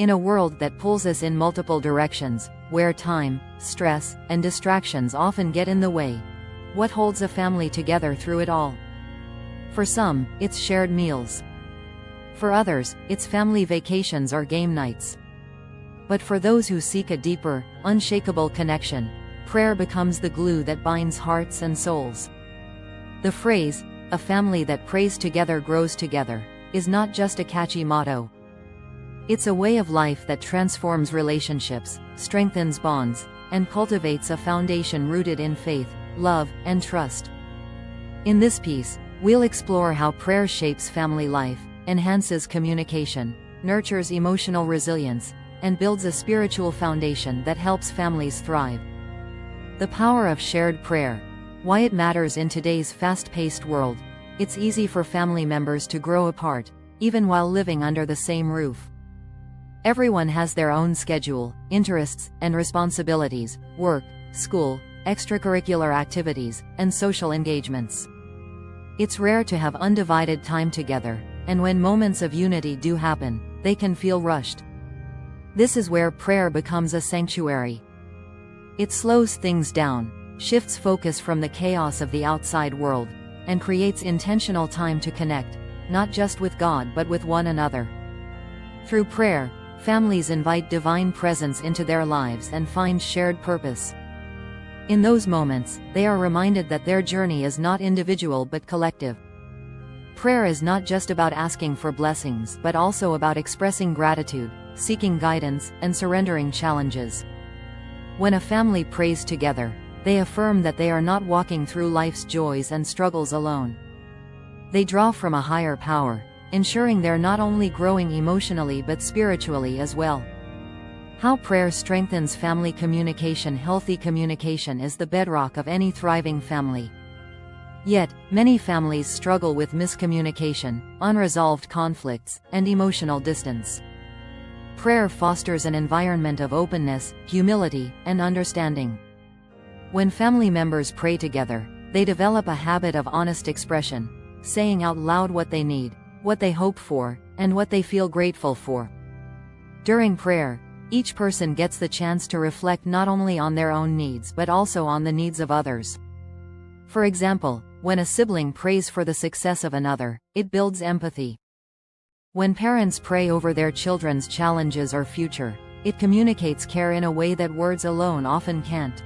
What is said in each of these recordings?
In a world that pulls us in multiple directions, where time, stress, and distractions often get in the way, what holds a family together through it all? For some, it's shared meals. For others, it's family vacations or game nights. But for those who seek a deeper, unshakable connection, prayer becomes the glue that binds hearts and souls. The phrase, "A family that prays together grows together," is not just a catchy motto. It's a way of life that transforms relationships, strengthens bonds, and cultivates a foundation rooted in faith, love, and trust. In this piece, we'll explore how prayer shapes family life, enhances communication, nurtures emotional resilience, and builds a spiritual foundation that helps families thrive. The power of shared prayer. Why it matters in today's fast-paced world. It's easy for family members to grow apart, even while living under the same roof. Everyone has their own schedule, interests, and responsibilities: work, school, extracurricular activities, and social engagements. It's rare to have undivided time together, and when moments of unity do happen, they can feel rushed. This is where prayer becomes a sanctuary. It slows things down, shifts focus from the chaos of the outside world, and creates intentional time to connect, not just with God but with one another. Through prayer, families invite divine presence into their lives and find shared purpose. In those moments, they are reminded that their journey is not individual but collective. Prayer is not just about asking for blessings but also about expressing gratitude, seeking guidance, and surrendering challenges. When a family prays together, they affirm that they are not walking through life's joys and struggles alone. They draw from a higher power, ensuring they're not only growing emotionally but spiritually as well. How prayer strengthens family communication. Healthy communication is the bedrock of any thriving family. Yet, many families struggle with miscommunication, unresolved conflicts, and emotional distance. Prayer fosters an environment of openness, humility, and understanding. When family members pray together, they develop a habit of honest expression, saying out loud what they need, what they hope for, and what they feel grateful for. During prayer, each person gets the chance to reflect not only on their own needs but also on the needs of others. For example, when a sibling prays for the success of another, it builds empathy. When parents pray over their children's challenges or future, it communicates care in a way that words alone often can't.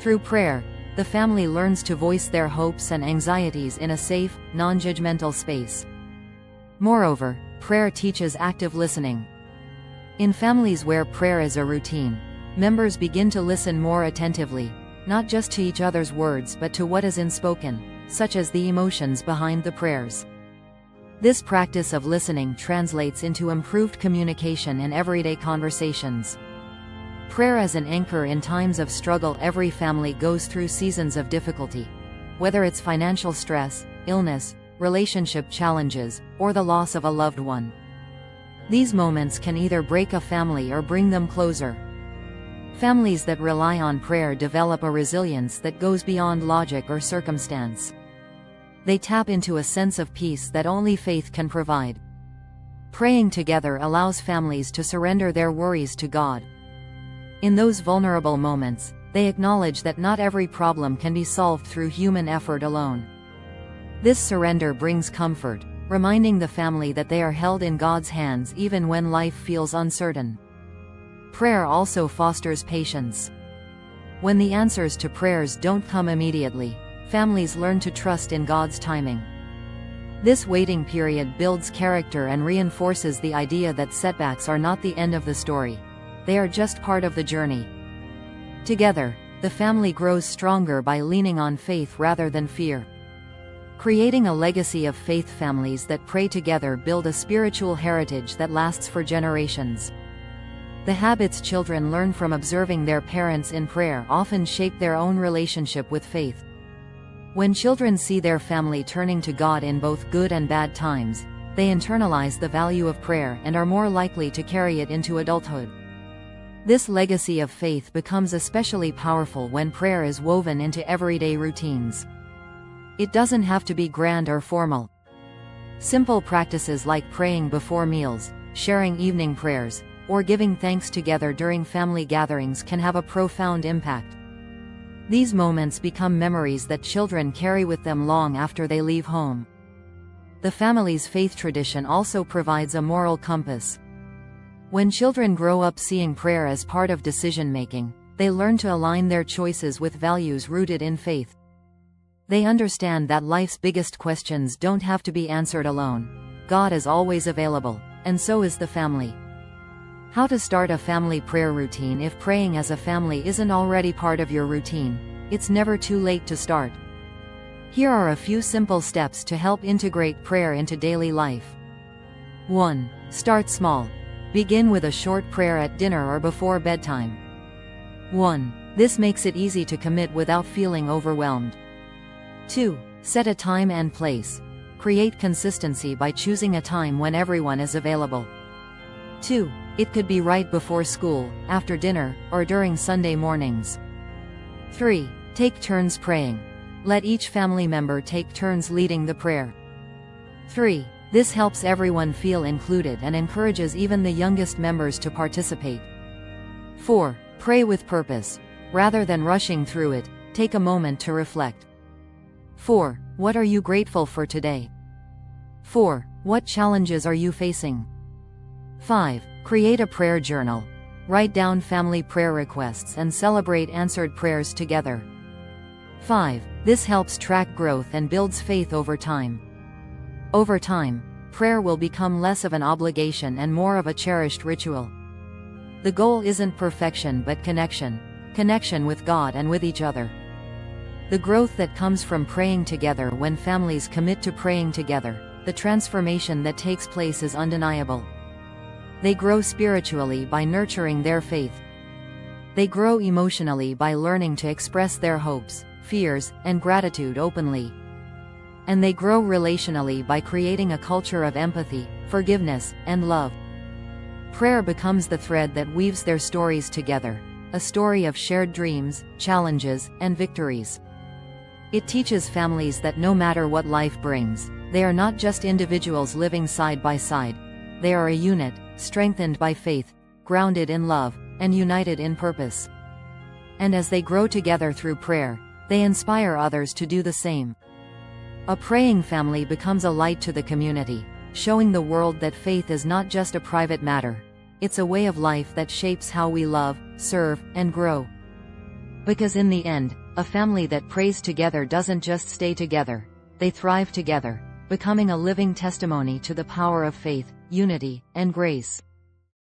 Through prayer, the family learns to voice their hopes and anxieties in a safe, non-judgmental space. Moreover, prayer teaches active listening. In families where prayer is a routine, members begin to listen more attentively, not just to each other's words but to what is unspoken, such as the emotions behind the prayers. This practice of listening translates into improved communication in everyday conversations. Prayer as an anchor in times of struggle. Every family goes through seasons of difficulty. Whether it's financial stress, illness, relationship challenges, or the loss of a loved one. These moments can either break a family or bring them closer. Families that rely on prayer develop a resilience that goes beyond logic or circumstance. They tap into a sense of peace that only faith can provide. Praying together allows families to surrender their worries to God. In those vulnerable moments, they acknowledge that not every problem can be solved through human effort alone. This surrender brings comfort, reminding the family that they are held in God's hands even when life feels uncertain. Prayer also fosters patience. When the answers to prayers don't come immediately, families learn to trust in God's timing. This waiting period builds character and reinforces the idea that setbacks are not the end of the story. They are just part of the journey. Together, the family grows stronger by leaning on faith rather than fear. Creating a legacy of faith. Families that pray together build a spiritual heritage that lasts for generations. The habits children learn from observing their parents in prayer often shape their own relationship with faith. When children see their family turning to God in both good and bad times, they internalize the value of prayer and are more likely to carry it into adulthood. This legacy of faith becomes especially powerful when prayer is woven into everyday routines. It doesn't have to be grand or formal. Simple practices like praying before meals, sharing evening prayers, or giving thanks together during family gatherings can have a profound impact. These moments become memories that children carry with them long after they leave home. The family's faith tradition also provides a moral compass. When children grow up seeing prayer as part of decision-making, they learn to align their choices with values rooted in faith. They understand that life's biggest questions don't have to be answered alone. God is always available, and so is the family. How to start a family prayer routine? If praying as a family isn't already part of your routine, it's never too late to start. Here are a few simple steps to help integrate prayer into daily life. 1. Start small. Begin with a short prayer at dinner or before bedtime. 1. This makes it easy to commit without feeling overwhelmed. 2. Set a time and place. Create consistency by choosing a time when everyone is available. 2. It could be right before school, after dinner, or during Sunday mornings. 3. Take turns praying. Let each family member take turns leading the prayer. 3. This helps everyone feel included and encourages even the youngest members to participate. 4. Pray with purpose. Rather than rushing through it, take a moment to reflect. 4. What are you grateful for today? 4. What challenges are you facing? 5. Create a prayer journal. Write down family prayer requests and celebrate answered prayers together. 5. This helps track growth and builds faith over time. Over time, prayer will become less of an obligation and more of a cherished ritual. The goal isn't perfection but connection. Connection with God and with each other. The growth that comes from praying together when families commit to praying together, the transformation that takes place is undeniable. They grow spiritually by nurturing their faith. They grow emotionally by learning to express their hopes, fears, and gratitude openly. And they grow relationally by creating a culture of empathy, forgiveness, and love. Prayer becomes the thread that weaves their stories together, a story of shared dreams, challenges, and victories. It teaches families that no matter what life brings, they are not just individuals living side by side. They are a unit, strengthened by faith, grounded in love, and united in purpose. And as they grow together through prayer, they inspire others to do the same. A praying family becomes a light to the community, showing the world that faith is not just a private matter. It's a way of life that shapes how we love, serve, and grow. Because in the end, a family that prays together doesn't just stay together, they thrive together, becoming a living testimony to the power of faith, unity, and grace.